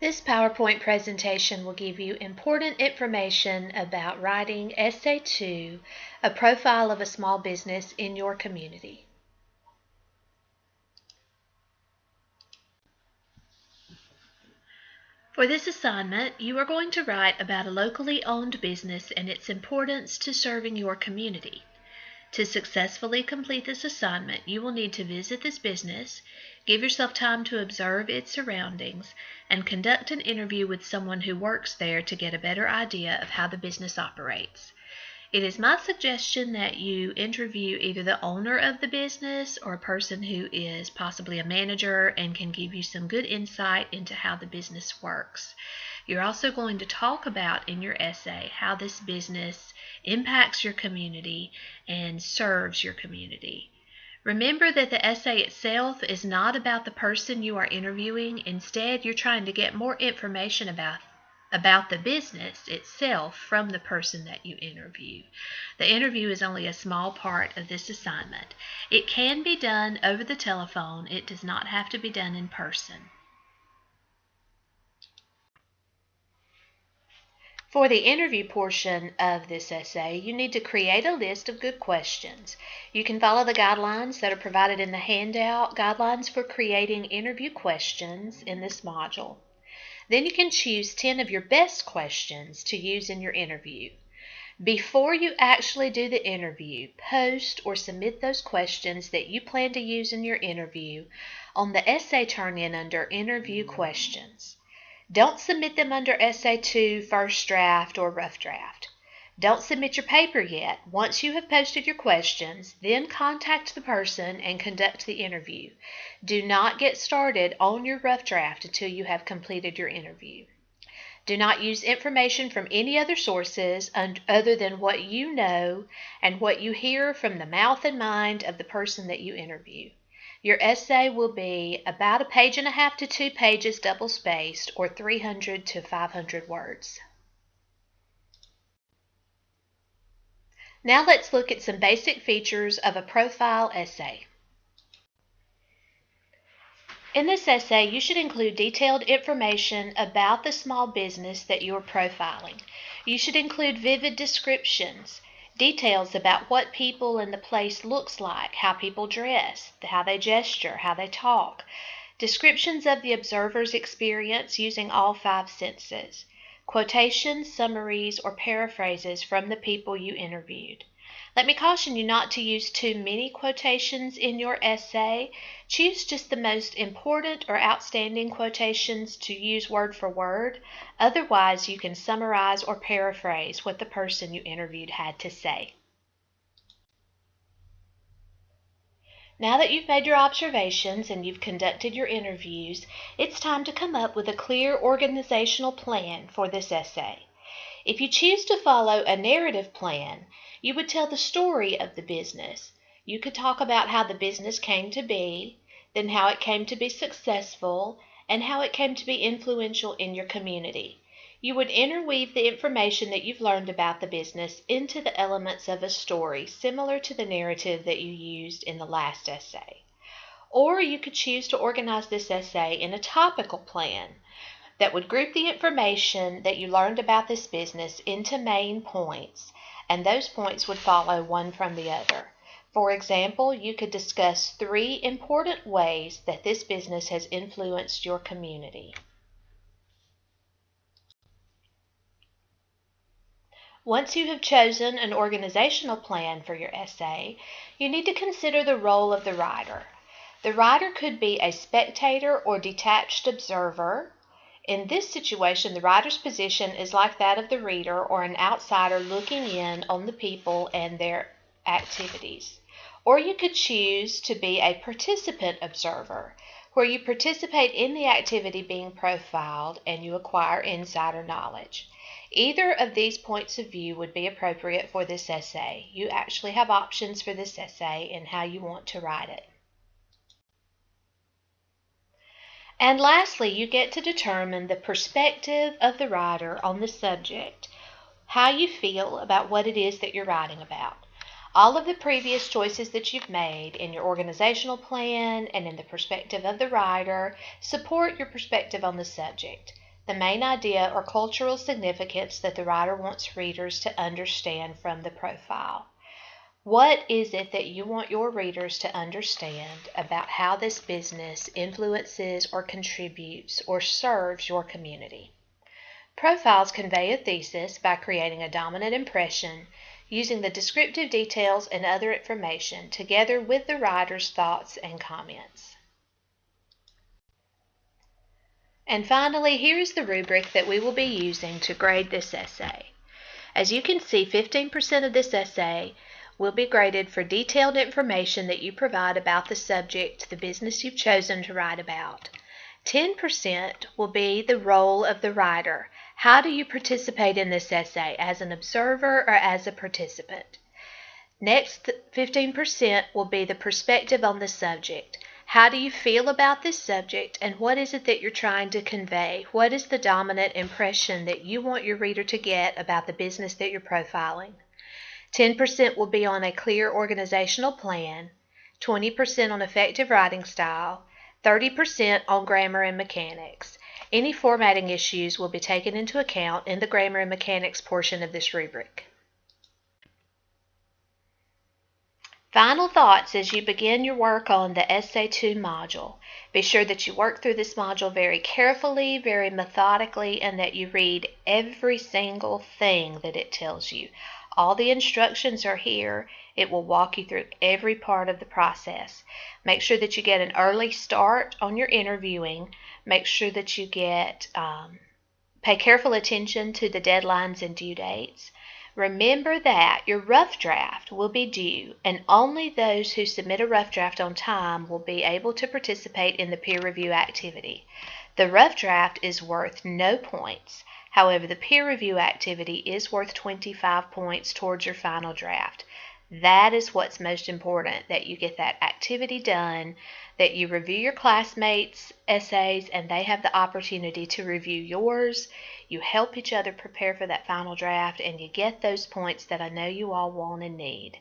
This PowerPoint presentation will give you important information about writing Essay 2, a profile of a small business in your community. For this assignment, you are going to write about a locally owned business and its importance to serving your community. To successfully complete this assignment, you will need to visit this business, give yourself time to observe its surroundings, and conduct an interview with someone who works there to get a better idea of how the business operates. It is my suggestion that you interview either the owner of the business or a person who is possibly a manager and can give you some good insight into how the business works. You're also going to talk about in your essay how this business impacts your community and serves your community. Remember that the essay itself is not about the person you are interviewing. Instead, you're trying to get more information about the business itself from the person that you interview. The interview is only a small part of this assignment. It can be done over the telephone. It does not have to be done in person. For the interview portion of this essay, you need to create a list of good questions. You can follow the guidelines that are provided in the handout, Guidelines for Creating Interview Questions, in this module. Then you can choose 10 of your best questions to use in your interview. Before you actually do the interview, post or submit those questions that you plan to use in your interview on the essay turn-in under Interview Questions. Don't submit them under Essay 2, First Draft, or Rough Draft. Don't submit your paper yet. Once you have posted your questions, then contact the person and conduct the interview. Do not get started on your rough draft until you have completed your interview. Do not use information from any other sources other than what you know and what you hear from the mouth and mind of the person that you interview. Your essay will be about 1.5 pages to 2 pages double-spaced, or 300 to 500 words. Now let's look at some basic features of a profile essay. In this essay, you should include detailed information about the small business that you are profiling. You should include vivid descriptions, details about what people in the place looks like, how people dress, how they gesture, how they talk, descriptions of the observer's experience using all 5 senses, quotations, summaries, or paraphrases from the people you interviewed. Let me caution you not to use too many quotations in your essay. Choose just the most important or outstanding quotations to use word for word. Otherwise, you can summarize or paraphrase what the person you interviewed had to say. Now that you've made your observations and you've conducted your interviews, it's time to come up with a clear organizational plan for this essay. If you choose to follow a narrative plan, you would tell the story of the business. You could talk about how the business came to be, then how it came to be successful, and how it came to be influential in your community. You would interweave the information that you've learned about the business into the elements of a story similar to the narrative that you used in the last essay. Or you could choose to organize this essay in a topical plan that would group the information that you learned about this business into main points, and those points would follow one from the other. For example, you could discuss 3 important ways that this business has influenced your community. Once you have chosen an organizational plan for your essay, you need to consider the role of the writer. The writer could be a spectator or detached observer. In this situation, the writer's position is like that of the reader or an outsider looking in on the people and their activities. Or you could choose to be a participant observer, where you participate in the activity being profiled and you acquire insider knowledge. Either of these points of view would be appropriate for this essay. You actually have options for this essay and how you want to write it. And lastly, you get to determine the perspective of the writer on the subject, how you feel about what it is that you're writing about. All of the previous choices that you've made in your organizational plan and in the perspective of the writer support your perspective on the subject. the main idea or cultural significance that the writer wants readers to understand from the profile. What is it that you want your readers to understand about how this business influences or contributes or serves your community? Profiles convey a thesis by creating a dominant impression using the descriptive details and other information together with the writer's thoughts and comments. And finally, here is the rubric that we will be using to grade this essay. As you can see, 15% of this essay will be graded for detailed information that you provide about the subject, the business you've chosen to write about. 10% will be the role of the writer. How do you participate in this essay, as an observer or as a participant? Next, 15% will be the perspective on the subject. How do you feel about this subject, and what is it that you're trying to convey? What is the dominant impression that you want your reader to get about the business that you're profiling? 10% will be on a clear organizational plan, 20% on effective writing style, 30% on grammar and mechanics. Any formatting issues will be taken into account in the grammar and mechanics portion of this rubric. Final thoughts as you begin your work on the Essay 2 module. Be sure that you work through this module very carefully, very methodically, and that you read every single thing that it tells you. All the instructions are here. It will walk you through every part of the process. Make sure that you get an early start on your interviewing. Make sure that you pay careful attention to the deadlines and due dates. Remember that your rough draft will be due, and only those who submit a rough draft on time will be able to participate in the peer review activity. The rough draft is worth no points. However, the peer review activity is worth 25 points towards your final draft. That is what's most important, that you get that activity done, that you review your classmates' essays and they have the opportunity to review yours. You help each other prepare for that final draft, and you get those points that I know you all want and need.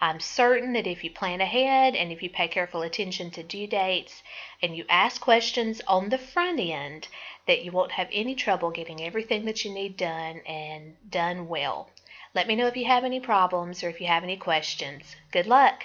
I'm certain that if you plan ahead and if you pay careful attention to due dates and you ask questions on the front end, that you won't have any trouble getting everything that you need done and done well. Let me know if you have any problems or if you have any questions. Good luck!